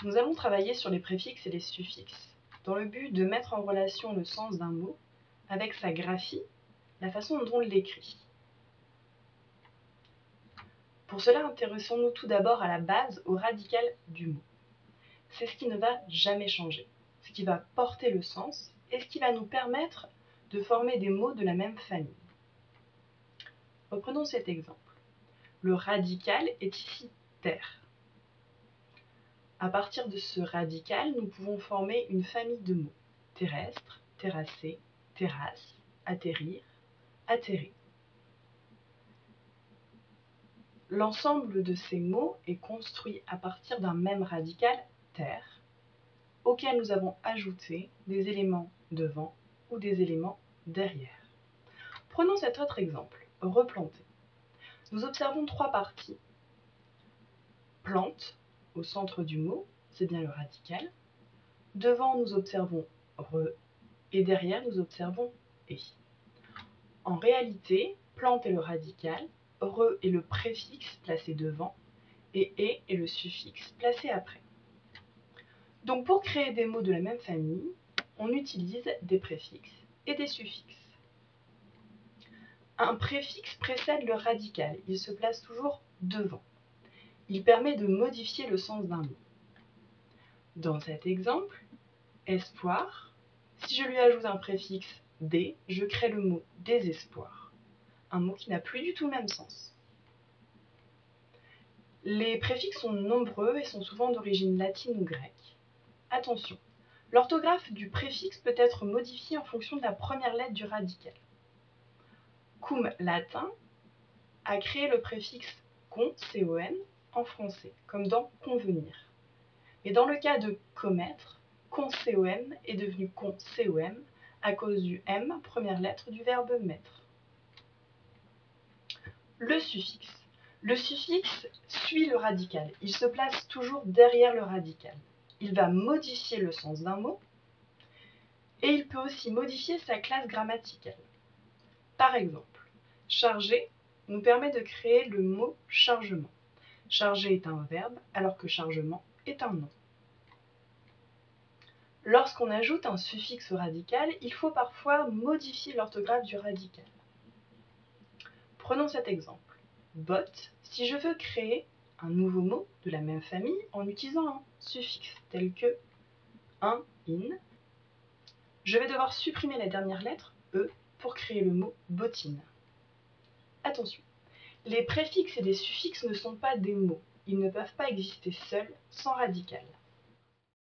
Nous allons travailler sur les préfixes et les suffixes, dans le but de mettre en relation le sens d'un mot avec sa graphie, la façon dont on l'écrit. Pour cela, intéressons-nous tout d'abord à la base, au radical du mot. C'est ce qui ne va jamais changer, ce qui va porter le sens et ce qui va nous permettre de former des mots de la même famille. Reprenons cet exemple. Le radical est ici terre. À partir de ce radical, nous pouvons former une famille de mots. Terrestre, terrasser, terrasse, atterrir, atterrer. L'ensemble de ces mots est construit à partir d'un même radical, terre, auquel nous avons ajouté des éléments devant ou des éléments derrière. Prenons cet autre exemple, replanter. Nous observons trois parties. Plante, au centre du mot, c'est bien le radical. Devant, nous observons re, et derrière, nous observons et. En réalité, plante est le radical, re est le préfixe placé devant, et est le suffixe placé après. Donc pour créer des mots de la même famille, on utilise des préfixes et des suffixes. Un préfixe précède le radical, il se place toujours devant. Il permet de modifier le sens d'un mot. Dans cet exemple, espoir, si je lui ajoute un préfixe dé, je crée le mot désespoir, un mot qui n'a plus du tout le même sens. Les préfixes sont nombreux et sont souvent d'origine latine ou grecque. Attention, l'orthographe du préfixe peut être modifiée en fonction de la première lettre du radical. Cum latin a créé le préfixe con, con, en français, comme dans convenir. Et dans le cas de commettre, con, est devenu con, à cause du m, première lettre du verbe mettre. Le suffixe. Le suffixe suit le radical, il se place toujours derrière le radical. Il va modifier le sens d'un mot et il peut aussi modifier sa classe grammaticale. Par exemple, charger nous permet de créer le mot chargement. Charger est un verbe alors que chargement est un nom. Lorsqu'on ajoute un suffixe au radical, il faut parfois modifier l'orthographe du radical. Prenons cet exemple. Botte, si je veux créer un nouveau mot de la même famille en utilisant un suffixe tel que un, in, je vais devoir supprimer la dernière lettre, e, pour créer le mot bottine. Attention, les préfixes et les suffixes ne sont pas des mots, ils ne peuvent pas exister seuls, sans radical.